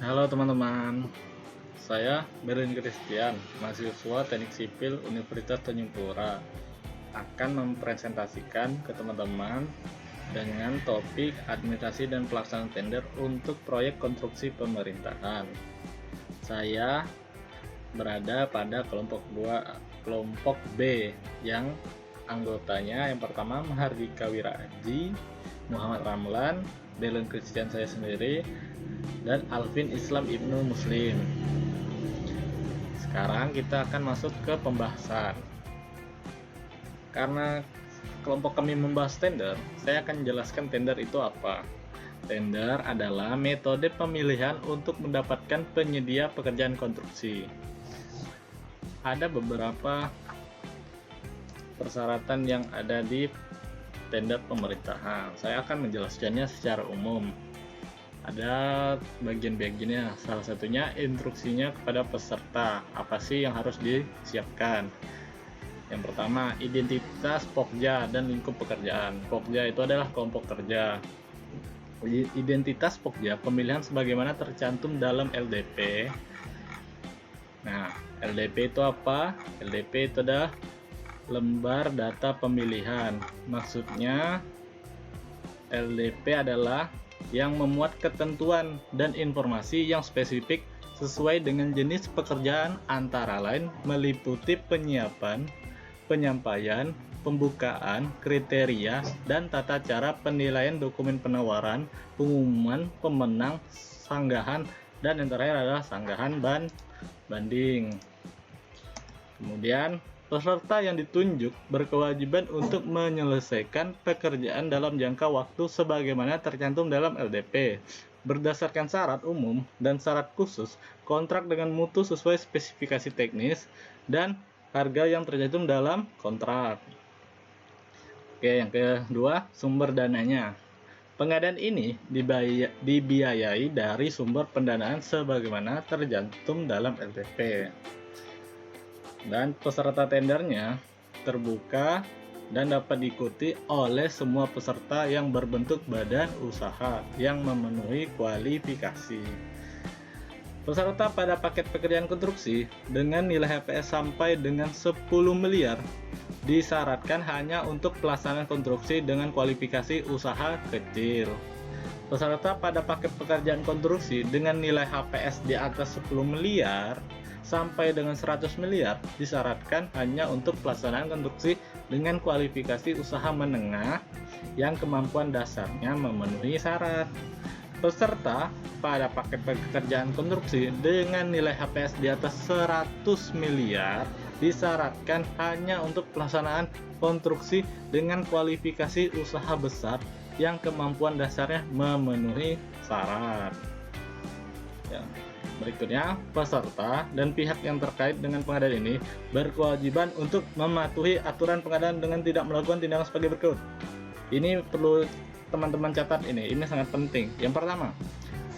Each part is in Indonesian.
Halo teman-teman, saya Berlin Christian, mahasiswa Teknik Sipil Universitas Tanjung Pura, akan mempresentasikan ke teman-teman dengan topik administrasi dan pelaksanaan tender untuk proyek konstruksi pemerintahan. Saya berada pada kelompok B yang anggotanya yang pertama Mahardika Wira Aji, Muhammad Ramlan, Berlin Christian saya sendiri, dan Alvin Islam Ibnu Muslim. Sekarang kita akan masuk ke pembahasan. Karena kelompok kami membahas tender, saya akan menjelaskan tender itu apa. Tender adalah metode pemilihan untuk mendapatkan penyedia pekerjaan konstruksi. Ada beberapa persyaratan yang ada di tender pemerintahan. Saya akan menjelaskannya secara umum. Ada bagian-bagiannya, salah satunya instruksinya kepada peserta, apa sih yang harus disiapkan. Yang pertama, identitas pokja dan lingkup pekerjaan. Pokja itu adalah kelompok kerja. Identitas pokja pemilihan sebagaimana tercantum dalam LDP. Nah, LDP itu apa? LDP itu adalah lembar data pemilihan. Maksudnya LDP adalah yang memuat ketentuan dan informasi yang spesifik sesuai dengan jenis pekerjaan, antara lain meliputi penyiapan, penyampaian, pembukaan, kriteria, dan tata cara penilaian dokumen penawaran, pengumuman pemenang, sanggahan, dan yang terakhir adalah sanggahan banding. Kemudian peserta yang ditunjuk berkewajiban untuk menyelesaikan pekerjaan dalam jangka waktu sebagaimana tercantum dalam LDP. Berdasarkan syarat umum dan syarat khusus, kontrak dengan mutu sesuai spesifikasi teknis dan harga yang tercantum dalam kontrak. Oke, yang kedua, sumber dananya. Pengadaan ini dibiayai dari sumber pendanaan sebagaimana tercantum dalam LDP. Dan peserta tendernya terbuka dan dapat diikuti oleh semua peserta yang berbentuk badan usaha yang memenuhi kualifikasi. Peserta pada paket pekerjaan konstruksi dengan nilai HPS sampai dengan 10 miliar disyaratkan hanya untuk pelaksanaan konstruksi dengan kualifikasi usaha kecil. Peserta pada paket pekerjaan konstruksi dengan nilai HPS di atas 10 miliar sampai dengan 100 miliar disyaratkan hanya untuk pelaksanaan konstruksi dengan kualifikasi usaha menengah yang kemampuan dasarnya memenuhi syarat. Peserta pada paket pekerjaan konstruksi dengan nilai HPS di atas 100 miliar disyaratkan hanya untuk pelaksanaan konstruksi dengan kualifikasi usaha besar yang kemampuan dasarnya memenuhi syarat. Ya. Berikutnya, peserta dan pihak yang terkait dengan pengadaan ini berkewajiban untuk mematuhi aturan pengadaan dengan tidak melakukan tindakan sebagai berikut. Ini perlu teman-teman catat, ini sangat penting. Yang pertama,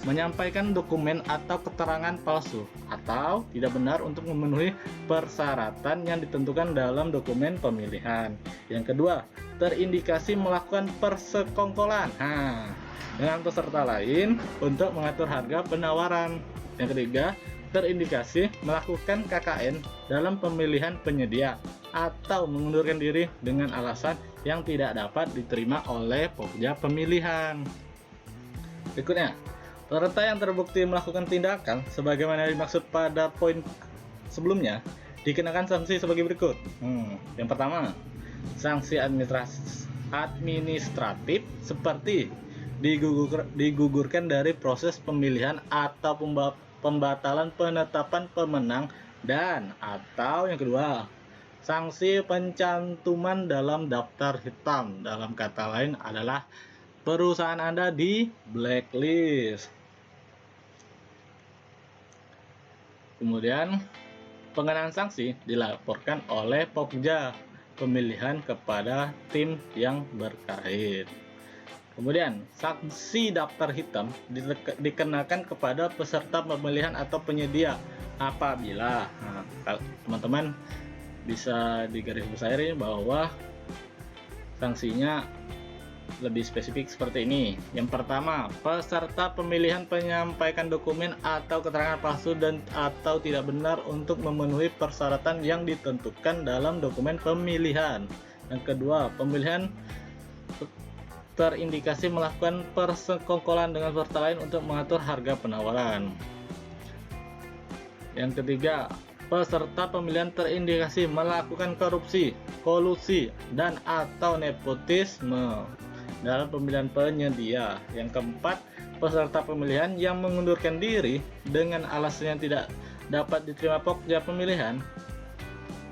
menyampaikan dokumen atau keterangan palsu atau tidak benar untuk memenuhi persyaratan yang ditentukan dalam dokumen pemilihan. Yang kedua, terindikasi melakukan persekongkolan dengan peserta lain untuk mengatur harga penawaran. Yang ketiga, terindikasi melakukan KKN dalam pemilihan penyedia atau mengundurkan diri dengan alasan yang tidak dapat diterima oleh pokja pemilihan. Berikutnya, peserta yang terbukti melakukan tindakan sebagaimana dimaksud pada poin sebelumnya dikenakan sanksi sebagai berikut. Yang pertama, sanksi administratif seperti digugurkan dari proses pemilihan atau pembatalan penetapan pemenang, dan atau yang kedua, sanksi pencantuman dalam daftar hitam. Dalam kata lain adalah perusahaan Anda di blacklist. Kemudian pengenaan sanksi dilaporkan oleh pokja pemilihan kepada tim yang berkait. Kemudian, sanksi daftar hitam dikenakan kepada peserta pemilihan atau penyedia apabila teman-teman bisa digarisbawahi bahwa sanksinya lebih spesifik seperti ini. Yang pertama, peserta pemilihan menyampaikan dokumen atau keterangan palsu dan atau tidak benar untuk memenuhi persyaratan yang ditentukan dalam dokumen pemilihan. Yang kedua, pemilihan terindikasi melakukan persekongkolan dengan peserta lain untuk mengatur harga penawaran. Yang ketiga, peserta pemilihan terindikasi melakukan korupsi, kolusi, dan atau nepotisme dalam pemilihan penyedia. Yang keempat, peserta pemilihan yang mengundurkan diri dengan alasan yang tidak dapat diterima pokja pemilihan.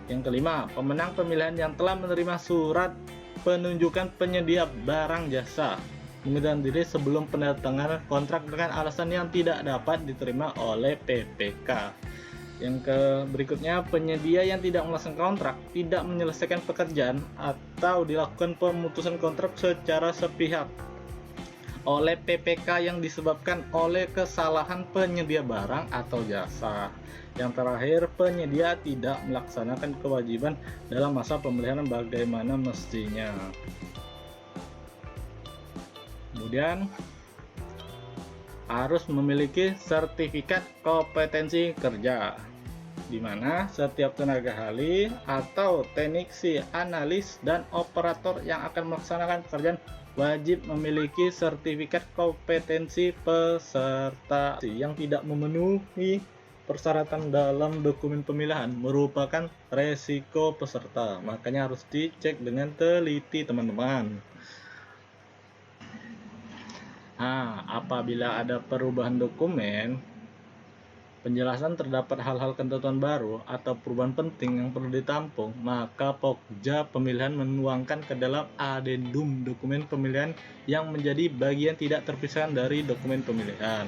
Yang kelima, pemenang pemilihan yang telah menerima surat penunjukan penyedia barang jasa mengundurkan diri sebelum penandatanganan kontrak dengan alasan yang tidak dapat diterima oleh PPK. Yang berikutnya, penyedia yang tidak melaksanakan kontrak, tidak menyelesaikan pekerjaan, atau dilakukan pemutusan kontrak secara sepihak oleh PPK yang disebabkan oleh kesalahan penyedia barang atau jasa. Yang terakhir, penyedia tidak melaksanakan kewajiban dalam masa pemilihan bagaimana mestinya. Kemudian, harus memiliki sertifikat kompetensi kerja, di mana setiap tenaga ahli atau teknisi, analis, dan operator yang akan melaksanakan pekerjaan wajib memiliki sertifikat kompetensi peserta. Yang tidak memenuhi persyaratan dalam dokumen pemilihan merupakan resiko peserta, makanya harus dicek dengan teliti, teman-teman. Apabila ada perubahan dokumen, penjelasan terdapat hal-hal ketentuan baru atau perubahan penting yang perlu ditampung, maka Pokja pemilihan menuangkan ke dalam adendum dokumen pemilihan yang menjadi bagian tidak terpisahkan dari dokumen pemilihan.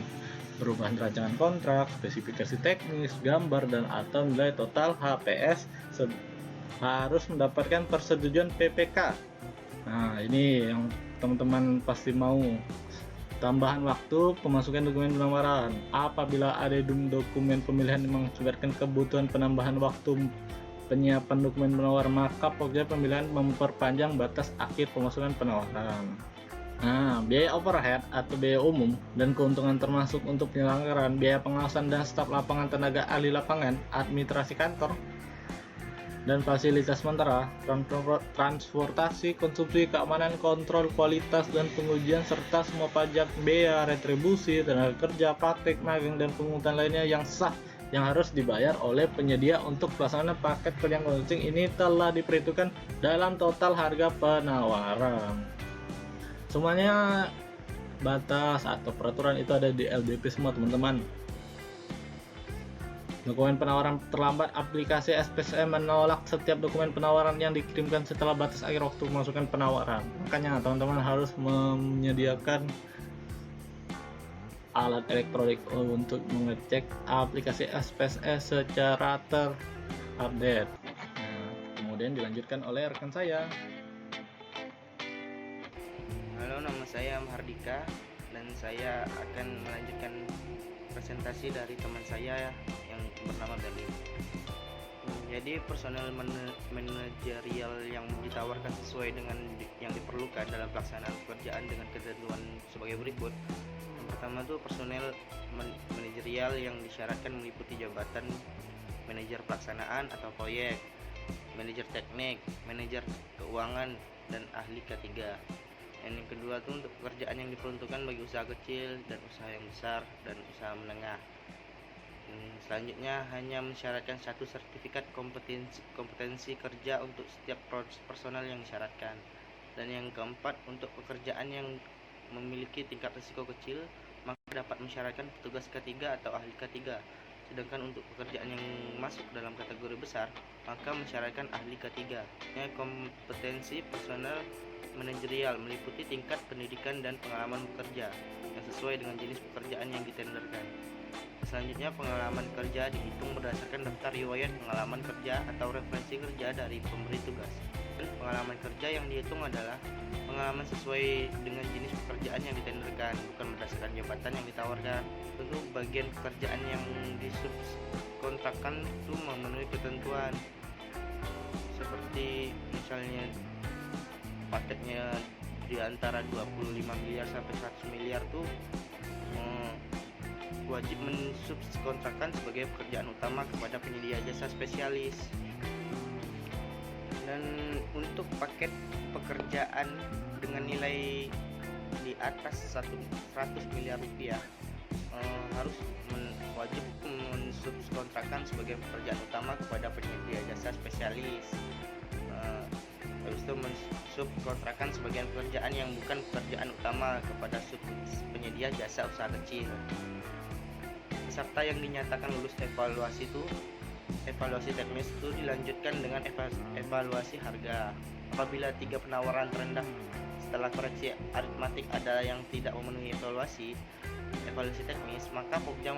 Perubahan rancangan kontrak, spesifikasi teknis, gambar, dan atau nilai total HPS harus mendapatkan persetujuan PPK. Ini yang teman-teman pasti mau. Tambahan waktu pemasukan dokumen penawaran. Apabila adendum dokumen pemilihan mengakibatkan kebutuhan penambahan waktu penyiapan dokumen penawaran, maka Pokja pemilihan memperpanjang batas akhir pemasukan penawaran. Biaya overhead atau biaya umum dan keuntungan termasuk untuk penyelenggaraan, biaya pengawasan dan staf lapangan, tenaga ahli lapangan, administrasi kantor, dan fasilitas sementara, transportasi, konsumsi, keamanan, kontrol kualitas dan pengujian, serta semua pajak, bea, retribusi, tenaga kerja, praktik, magang, dan pungutan lainnya yang sah yang harus dibayar oleh penyedia untuk pelaksanaan paket kerja consulting ini telah diperhitungkan dalam total harga penawaran. Semuanya batas atau peraturan itu ada di LDP semua, teman-teman. Dokumen penawaran terlambat, aplikasi SPSM menolak setiap dokumen penawaran yang dikirimkan setelah batas akhir waktu pemasukan penawaran. Makanya teman-teman harus menyediakan alat elektronik untuk mengecek aplikasi SPSS secara terupdate. Kemudian dilanjutkan oleh rekan saya. Halo, nama saya Mahardika dan saya akan melanjutkan presentasi dari teman saya yang bernama Berlin. Jadi personel manajerial yang ditawarkan sesuai dengan yang diperlukan dalam pelaksanaan pekerjaan dengan ketentuan sebagai berikut. Yang pertama itu personel manajerial yang disyaratkan meliputi jabatan manajer pelaksanaan atau proyek, manajer teknik, manajer keuangan, dan ahli K3. Yang kedua itu untuk pekerjaan yang diperuntukkan bagi usaha kecil dan usaha yang besar dan usaha menengah. Selanjutnya hanya mensyaratkan satu sertifikat kompetensi kerja untuk setiap personal yang disyaratkan. Dan yang keempat, untuk pekerjaan yang memiliki tingkat risiko kecil maka dapat mensyaratkan petugas K3 atau ahli K3. Sedangkan untuk pekerjaan yang masuk dalam kategori besar maka mensyaratkan ahli K3. Kompetensi personal manajerial meliputi tingkat pendidikan dan pengalaman bekerja yang sesuai dengan jenis pekerjaan yang ditenderkan. Selanjutnya, pengalaman kerja dihitung berdasarkan daftar riwayat pengalaman kerja atau referensi kerja dari pemberi tugas. Dan pengalaman kerja yang dihitung adalah pengalaman sesuai dengan jenis pekerjaan yang ditenderkan, bukan berdasarkan jabatan yang ditawarkan. Tentu bagian pekerjaan yang disubkontrakkan itu memenuhi ketentuan seperti misalnya prakteknya di antara 25 miliar sampai 100 miliar tuh wajib mensubkontrakkan sebagai pekerjaan utama kepada penyedia jasa spesialis. Dan untuk paket pekerjaan dengan nilai di atas 100 miliar rupiah harus wajib mensubkontrakkan sebagai pekerjaan utama kepada penyedia jasa spesialis. Habis itu mensubkontrakkan sebagian pekerjaan yang bukan pekerjaan utama kepada penyedia jasa usaha kecil. Peserta yang dinyatakan lulus evaluasi teknis itu dilanjutkan dengan evaluasi harga. Apabila 3 penawaran terendah setelah koreksi aritmatik ada yang tidak memenuhi evaluasi teknis, maka Pokja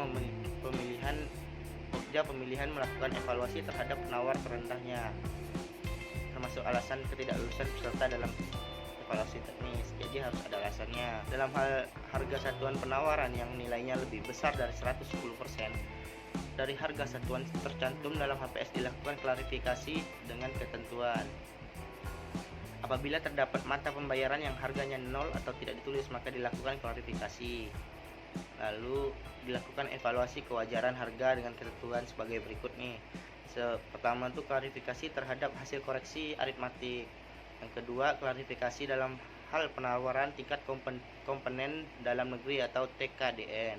pemilihan melakukan evaluasi terhadap penawar terendahnya, termasuk alasan ketidaklulusan peserta dalam evaluasi teknis. Jadi harus ada alasannya. Dalam hal harga satuan penawaran yang nilainya lebih besar dari 110% dari harga satuan tercantum dalam HPS dilakukan klarifikasi dengan ketentuan. Apabila terdapat mata pembayaran yang harganya 0 atau tidak ditulis, maka dilakukan klarifikasi. Lalu dilakukan evaluasi kewajaran harga dengan ketentuan sebagai berikut nih. Pertama itu klarifikasi terhadap hasil koreksi aritmatik. Yang kedua, klarifikasi dalam hal penawaran tingkat komponen dalam negeri atau TKDN.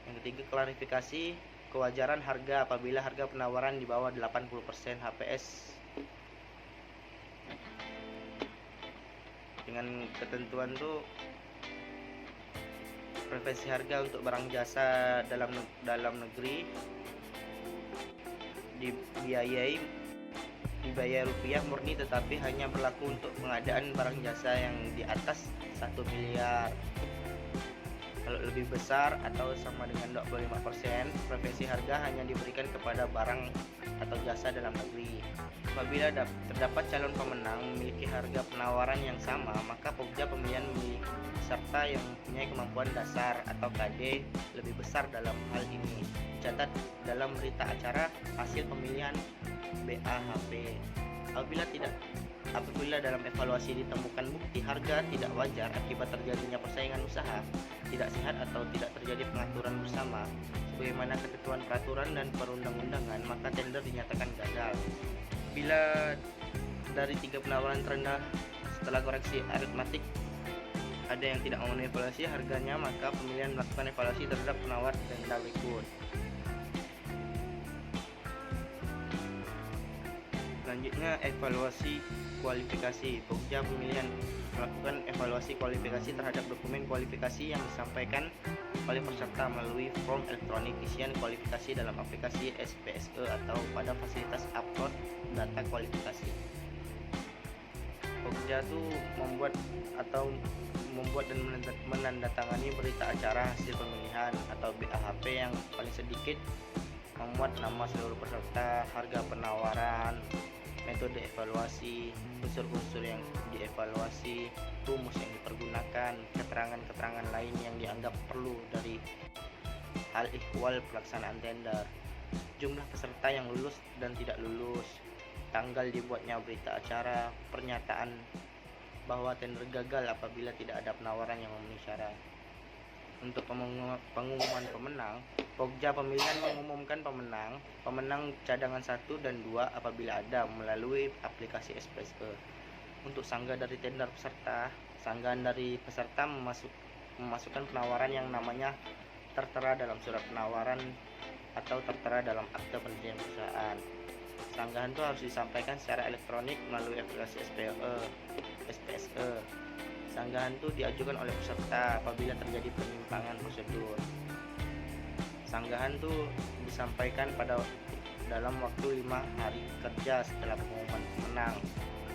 Yang ketiga, klarifikasi kewajaran harga apabila harga penawaran di bawah 80% HPS dengan ketentuan tuh preferensi harga untuk barang jasa dalam negeri dibiayai rupiah murni, tetapi hanya berlaku untuk pengadaan barang jasa yang di atas 1 miliar. Kalau lebih besar atau sama dengan 25%, preferensi harga hanya diberikan kepada barang atau jasa dalam negeri. Apabila terdapat calon pemenang memiliki harga penawaran yang sama, maka Pokja pemilihan peserta yang mempunyai kemampuan dasar atau KD lebih besar dalam hal ini dicatat dalam berita acara hasil pemilihan BAHP. Apabila dalam evaluasi ditemukan bukti harga tidak wajar akibat terjadinya persaingan usaha tidak sehat atau tidak terjadi pengaturan bersama sebagaimana ketentuan peraturan dan perundang-undangan, maka tender dinyatakan gagal. Bila dari 3 penawaran terendah setelah koreksi aritmatik ada yang tidak memenuhi evaluasi harganya, maka pemilihan melakukan evaluasi terhadap penawar tender berikut. Selanjutnya, evaluasi kualifikasi. Pokja pemilihan melakukan evaluasi kualifikasi terhadap dokumen kualifikasi yang disampaikan oleh peserta melalui form elektronik isian kualifikasi dalam aplikasi SPSE atau pada fasilitas upload data kualifikasi. Pokja itu membuat dan menandatangani berita acara hasil pemilihan atau BAHP yang paling sedikit memuat nama seluruh peserta, harga penawaran, metode evaluasi, unsur-unsur yang dievaluasi, rumus yang dipergunakan, keterangan-keterangan lain yang dianggap perlu dari hal ihwal pelaksanaan tender, jumlah peserta yang lulus dan tidak lulus, tanggal dibuatnya berita acara, pernyataan bahwa tender gagal apabila tidak ada penawaran yang memenuhi syarat. Untuk pengumuman pemenang, Pokja pemilihan mengumumkan pemenang cadangan 1 dan 2 apabila ada melalui aplikasi SPSE. Untuk sanggah dari tender peserta, sanggahan dari peserta memasukkan penawaran yang namanya tertera dalam surat penawaran atau tertera dalam akte pendirian perusahaan. Sanggahan itu harus disampaikan secara elektronik melalui aplikasi SPSE. Sanggahan itu diajukan oleh peserta apabila terjadi penyimpangan prosedur. Sanggahan itu disampaikan dalam waktu 5 hari kerja setelah pengumuman pemenang.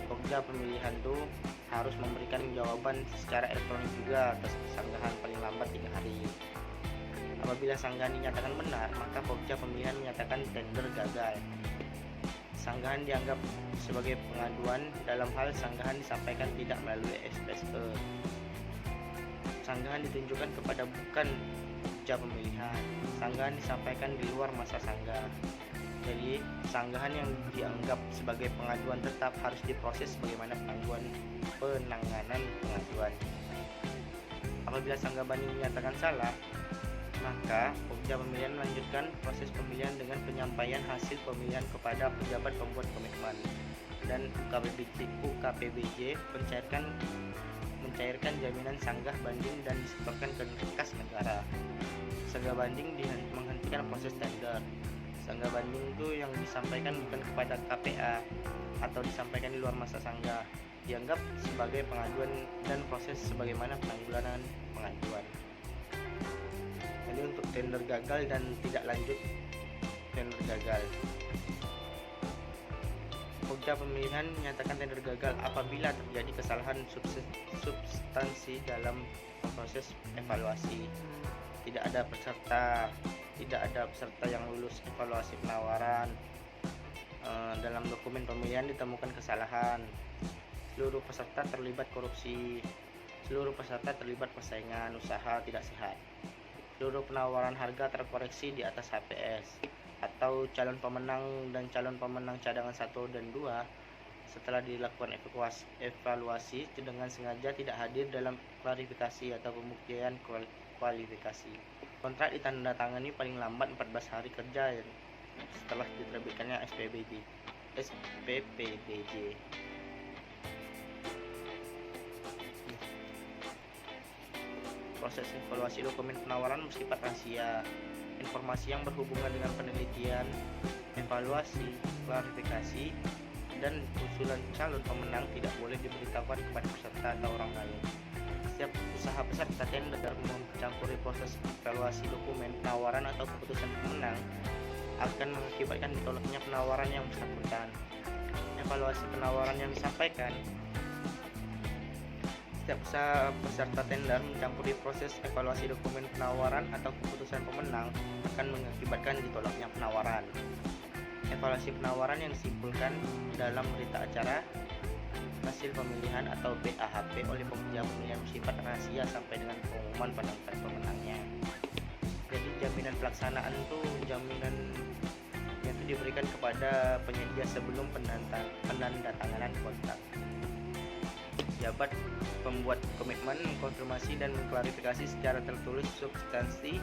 Pokja pemilihan itu harus memberikan jawaban secara elektronik juga atas sanggahan paling lambat 3 hari. Apabila sanggahan dinyatakan benar, maka Pokja pemilihan menyatakan tender gagal. Sanggahan dianggap sebagai pengaduan dalam hal sanggahan disampaikan tidak melalui SPSE. Sanggahan ditunjukkan kepada bukan Pokja pemilihan. Sanggahan disampaikan di luar masa sanggah. Jadi sanggahan yang dianggap sebagai pengaduan tetap harus diproses sebagaimana penanganan pengaduan. Apabila sanggah banding dinyatakan salah, maka Pokja Pemilihan melanjutkan proses pemilihan dengan penyampaian hasil pemilihan kepada pejabat pembuat komitmen, dan UKPBJ mencairkan jaminan sanggah banding dan disetorkan ke kas negara. Sanggah banding menghentikan proses tender. Sanggah banding itu yang disampaikan bukan kepada KPA atau disampaikan di luar masa sanggah, dianggap sebagai pengaduan dan proses sebagaimana penanggulangan pengaduan. Jadi untuk tender gagal dan tidak lanjut tender gagal, Pokja Pemilihan menyatakan tender gagal apabila terjadi kesalahan substansi dalam proses evaluasi. Tidak ada peserta yang lulus evaluasi penawaran. Dalam dokumen pemilihan ditemukan kesalahan. Seluruh peserta terlibat korupsi. Seluruh peserta terlibat persaingan usaha tidak sehat. Seluruh penawaran harga terkoreksi di atas HPS, atau calon pemenang dan calon pemenang cadangan 1 dan 2 setelah dilakukan evaluasi dengan sengaja tidak hadir dalam klarifikasi atau pembuktian kualifikasi. Kontrak ditandatangani paling lambat 14 hari kerja setelah diterbitkannya SPPBJ. Proses evaluasi dokumen penawaran bersifat rahasia. Informasi yang berhubungan dengan penelitian, evaluasi, klarifikasi, dan usulan calon pemenang tidak boleh diberitahukan kepada peserta atau orang lain. Setiap usaha peserta tender mencampuri proses evaluasi dokumen penawaran atau keputusan pemenang akan mengakibatkan ditolaknya penawaran yang bersangkutan. Evaluasi penawaran yang disampaikan. Setiap usaha peserta tender mencampuri proses evaluasi dokumen penawaran atau keputusan pemenang akan mengakibatkan ditolaknya penawaran. Evaluasi penawaran yang disimpulkan dalam berita acara hasil pemilihan atau BAHP oleh Pokja Pemilihan bersifat rahasia sampai dengan pengumuman penentuan pemenangnya. Jadi jaminan pelaksanaan itu jaminan yang itu diberikan kepada penyedia sebelum penandatanganan kontrak. Jabat pembuat komitmen mengkonfirmasi dan mengklarifikasi secara tertulis substansi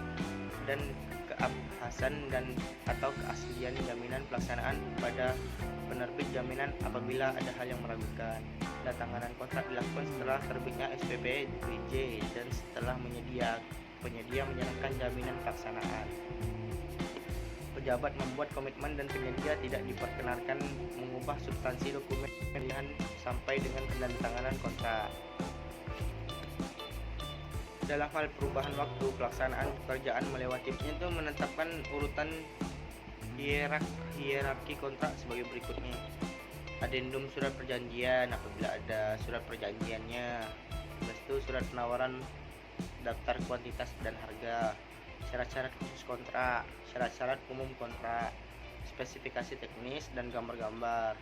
dan keabsahan dan atau keaslian jaminan pelaksanaan pada penerbit jaminan apabila ada hal yang meragukan. Tandatanganan kontrak dilakukan setelah terbitnya SPPBJ dan setelah penyedia menyerahkan jaminan pelaksanaan. Pejabat membuat komitmen dan penyedia tidak diperkenankan mengubah substansi dokumen pemilihan sampai dengan penandatanganan kontrak. Dalam hal perubahan waktu pelaksanaan pekerjaan melewatinya itu menetapkan urutan hierarki kontrak sebagai berikutnya. Adendum surat perjanjian apabila ada surat perjanjiannya. Terus itu surat penawaran, daftar kuantitas dan harga, syarat-syarat khusus kontrak, syarat-syarat umum kontrak, spesifikasi teknis dan gambar-gambar.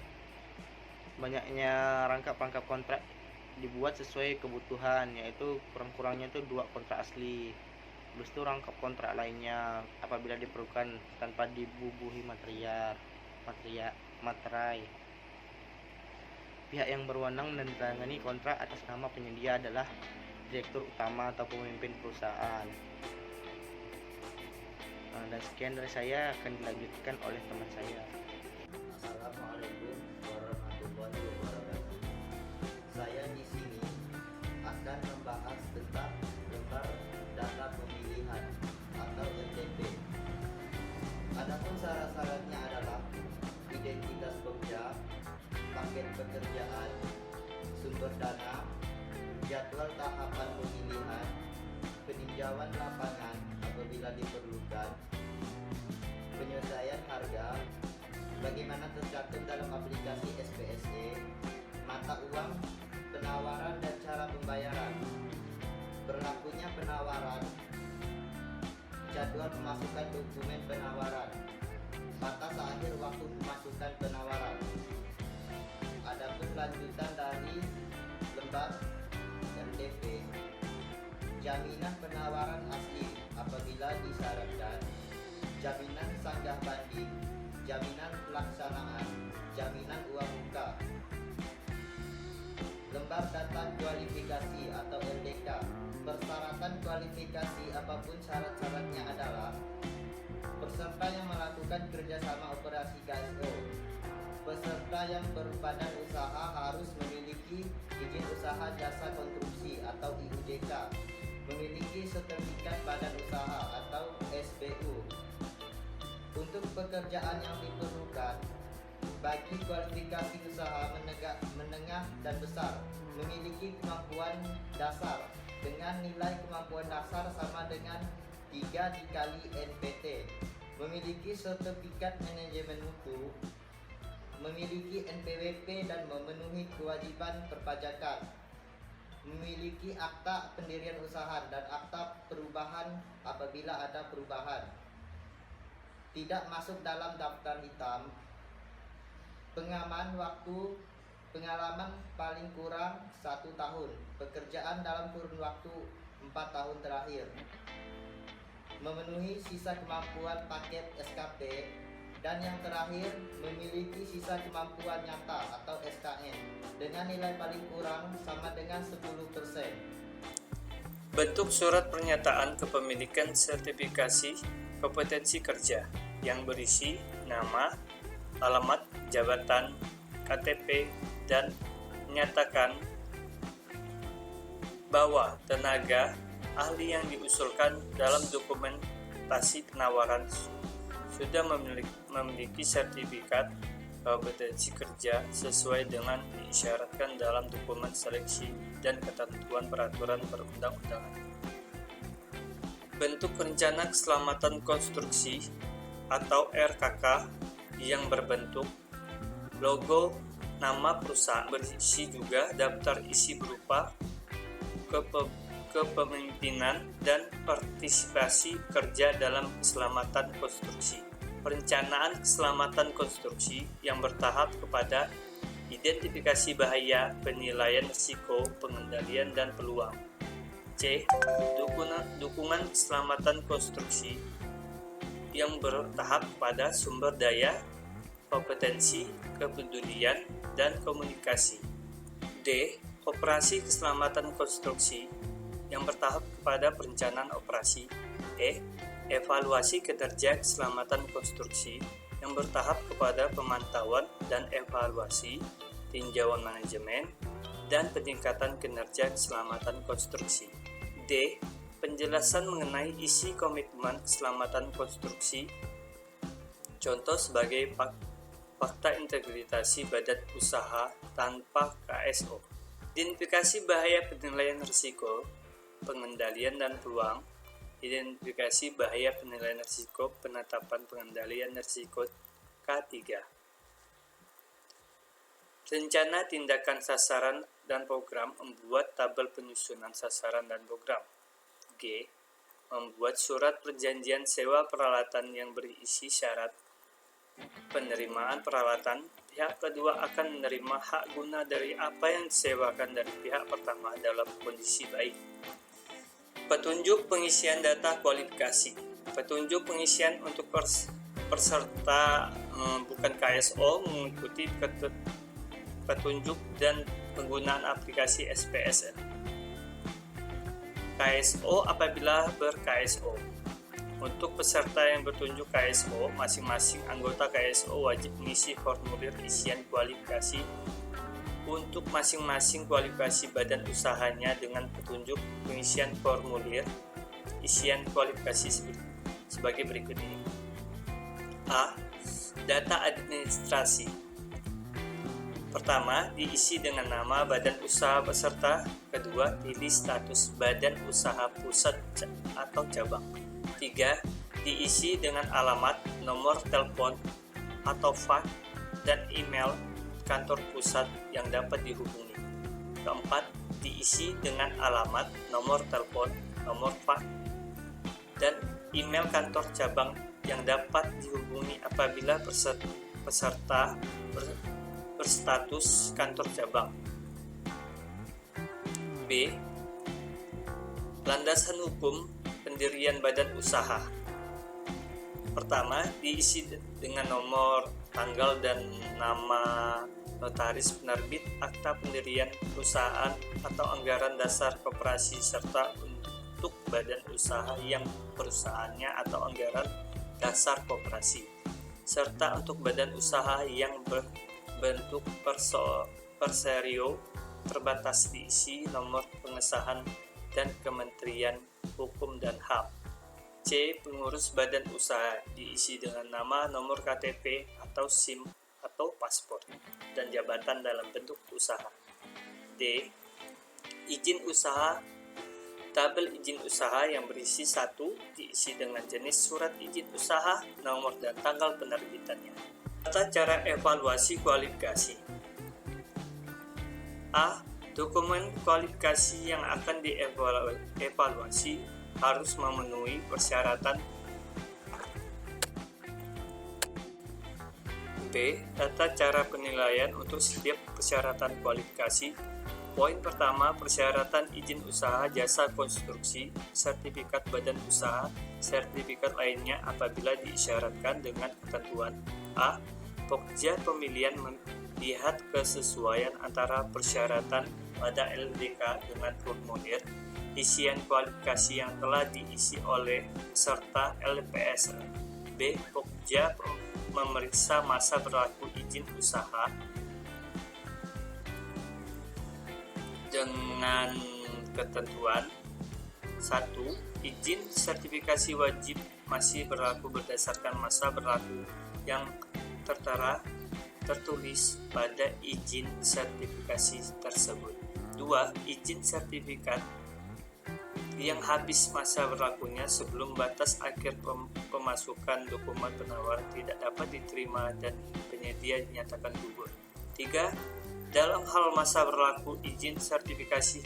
Banyaknya rangkap-rangkap kontrak dibuat sesuai kebutuhan, yaitu kurang-kurangnya itu 2 kontrak asli. Habis itu rangkap kontrak lainnya apabila diperlukan tanpa dibubuhi materai. Pihak yang berwenang menandatangani kontrak atas nama penyedia adalah direktur utama atau pemimpin perusahaan. Dan sekian dari saya, akan dilanjutkan oleh teman saya. Assalamualaikum warahmatullahi wabarakatuh. Saya di sini akan membahas tentang lembar data pemilihan atau LDP. Adapun syarat-syaratnya adalah identitas Pokja, paket pekerjaan, sumber dana, jadwal tahapan pemilihan, peninjauan lapangan apabila diperlukan, penyelesaian harga, bagaimana tercantum dalam aplikasi SPSE, mata uang, penawaran dan cara pembayaran, berlakunya penawaran, jadwal pemasukan dokumen penawaran, batas akhir waktu pemasukan penawaran. Adapun lanjutan dari lembar LDP, jaminan penawaran asli apabila disyaratkan, jaminan sanggah banding, jaminan pelaksanaan, jaminan uang muka. Lembar data kualifikasi atau LDK. Persyaratan kualifikasi apapun syarat-syaratnya adalah peserta yang melakukan kerjasama operasi KSO. Peserta yang berbadan usaha harus memiliki izin usaha jasa konstruksi atau IUJK, memiliki sertifikat badan usaha atau SBU. Untuk pekerjaan yang diperlukan bagi kualifikasi usaha menengah dan besar, memiliki kemampuan dasar dengan nilai kemampuan dasar sama dengan 3 dikali NPT, memiliki sertifikat manajemen mutu, memiliki NPWP dan memenuhi kewajiban perpajakan, memiliki akta pendirian usaha dan akta perubahan apabila ada perubahan, tidak masuk dalam daftar hitam, pengalaman paling kurang 1 tahun, pekerjaan dalam kurun waktu 4 tahun terakhir, memenuhi sisa kemampuan paket SKP, dan yang terakhir memiliki sisa kemampuan nyata atau SKN dengan nilai paling kurang sama dengan 10%. Bentuk surat pernyataan kepemilikan sertifikasi kompetensi kerja yang berisi nama, alamat, jabatan, KTP, dan menyatakan bahwa tenaga ahli yang diusulkan dalam dokumentasi penawaran sudah memiliki sertifikat kompetensi kerja sesuai dengan diisyaratkan dalam dokumen seleksi dan ketentuan peraturan perundang-undangan. Bentuk rencana keselamatan konstruksi atau RKK yang berbentuk logo, nama perusahaan, berisi juga daftar isi berupa kepemimpinan dan partisipasi kerja dalam keselamatan konstruksi. Perencanaan keselamatan konstruksi yang bertahap kepada identifikasi bahaya, penilaian risiko, pengendalian dan peluang. C. Dukungan keselamatan konstruksi yang bertahap pada sumber daya, kompetensi, kepedulian, dan komunikasi. D. Operasi keselamatan konstruksi yang bertahap kepada perencanaan operasi. E. Evaluasi kinerja keselamatan konstruksi yang bertahap kepada pemantauan dan evaluasi, tinjauan manajemen, dan peningkatan kinerja keselamatan konstruksi. D. Penjelasan mengenai isi komitmen keselamatan konstruksi, contoh sebagai fakta integritasi badan usaha tanpa KSO. Identifikasi bahaya, penilaian risiko, pengendalian dan peluang. Identifikasi bahaya, penilaian risiko, penetapan pengendalian risiko K3. Rencana tindakan sasaran dan program, membuat tabel penyusunan sasaran dan program. G. Membuat surat perjanjian sewa peralatan yang berisi syarat penerimaan peralatan. Pihak kedua akan menerima hak guna dari apa yang disewakan dari pihak pertama dalam kondisi baik. Petunjuk pengisian data kualifikasi. Petunjuk pengisian untuk peserta bukan KSO mengikuti petunjuk dan penggunaan aplikasi SPSN. KSO apabila ber-KSO. Untuk peserta yang bertunjuk KSO, masing-masing anggota KSO wajib mengisi formulir isian kualifikasi untuk masing-masing kualifikasi badan usahanya dengan petunjuk pengisian formulir isian kualifikasi sebagai berikut ini. A. Data administrasi. Pertama, diisi dengan nama badan usaha peserta. Kedua, pilih status badan usaha pusat atau cabang. 3. Diisi dengan alamat, nomor telepon atau fax dan email kantor pusat yang dapat dihubungi. Keempat, diisi dengan alamat, nomor telepon, nomor fax dan email kantor cabang yang dapat dihubungi apabila peserta berstatus kantor cabang. B. Landasan hukum pendirian badan usaha. pertama diisi dengan nomor, tanggal, dan nama notaris penerbit, akta pendirian perusahaan atau anggaran dasar koperasi, serta untuk badan usaha yang perusahaannya atau anggaran dasar koperasi, serta untuk badan usaha yang berbentuk perserio terbatas diisi nomor pengesahan dan Kementerian Hukum dan HAM. C. Pengurus badan usaha diisi dengan nama, nomor KTP atau SIM atau paspor, dan jabatan dalam bentuk usaha. D. Izin usaha. Tabel izin usaha yang berisi 1 diisi dengan jenis surat izin usaha, nomor dan tanggal penerbitannya. Tata cara evaluasi kualifikasi. A. Dokumen kualifikasi yang akan dievaluasi harus memenuhi persyaratan. B. Tata cara penilaian untuk setiap persyaratan kualifikasi. Poin pertama, persyaratan izin usaha jasa konstruksi, sertifikat badan usaha, sertifikat lainnya apabila diisyaratkan dengan ketentuan. A. Pokja pemilihan melihat kesesuaian antara persyaratan pada LDK dengan formulir isian kualifikasi yang telah diisi oleh peserta LPS. B. Pokja memeriksa masa berlaku izin usaha dengan ketentuan. 1. Izin sertifikasi wajib masih berlaku berdasarkan masa berlaku yang tertulis pada izin sertifikasi tersebut. 2. Izin sertifikat yang habis masa berlakunya sebelum batas akhir pemasukan dokumen penawaran tidak dapat diterima dan penyedia dinyatakan gugur. 3. Dalam hal masa berlaku izin sertifikasi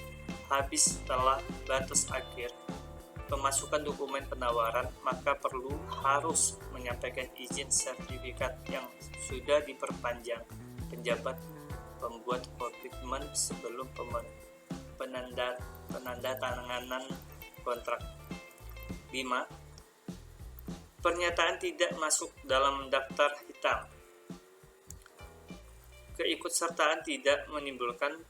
habis setelah batas akhir pemasukan dokumen penawaran, maka harus menyampaikan izin sertifikat yang sudah diperpanjang penjabat pembuat komitmen sebelum penandatanganan kontrak. 5. Pernyataan tidak masuk dalam daftar hitam. Keikutsertaan tidak menimbulkan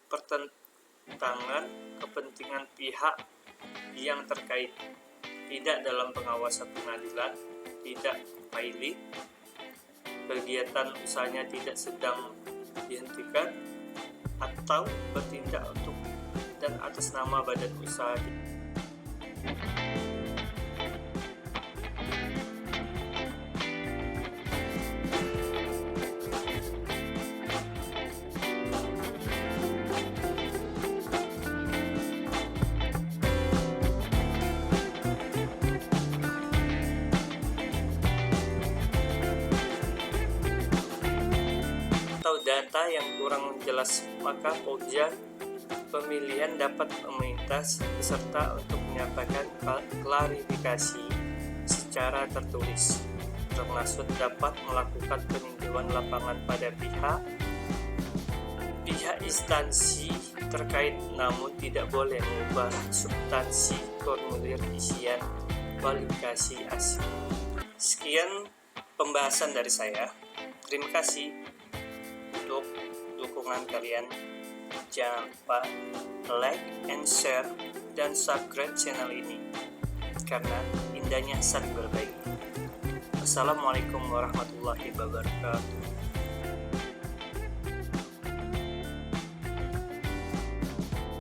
pertentangan kepentingan pihak yang terkait, tidak dalam pengawasan pengadilan, tidak pilot, kegiatan usahanya tidak sedang dihentikan, atau bertindak untuk dan atas nama badan usaha. Atau data yang kurang jelas, maka Pokja pemilihan dapat meminta peserta untuk menyampaikan klarifikasi secara tertulis, termasuk dapat melakukan peninjauan lapangan pada pihak instansi terkait, namun tidak boleh mengubah substansi formulir isian kualifikasi asli. Sekian pembahasan dari saya. Terima kasih untuk dukungan kalian. Jangan lupa like and share dan subscribe channel ini, karena indahnya saling berbagi. Wassalamualaikum warahmatullahi wabarakatuh.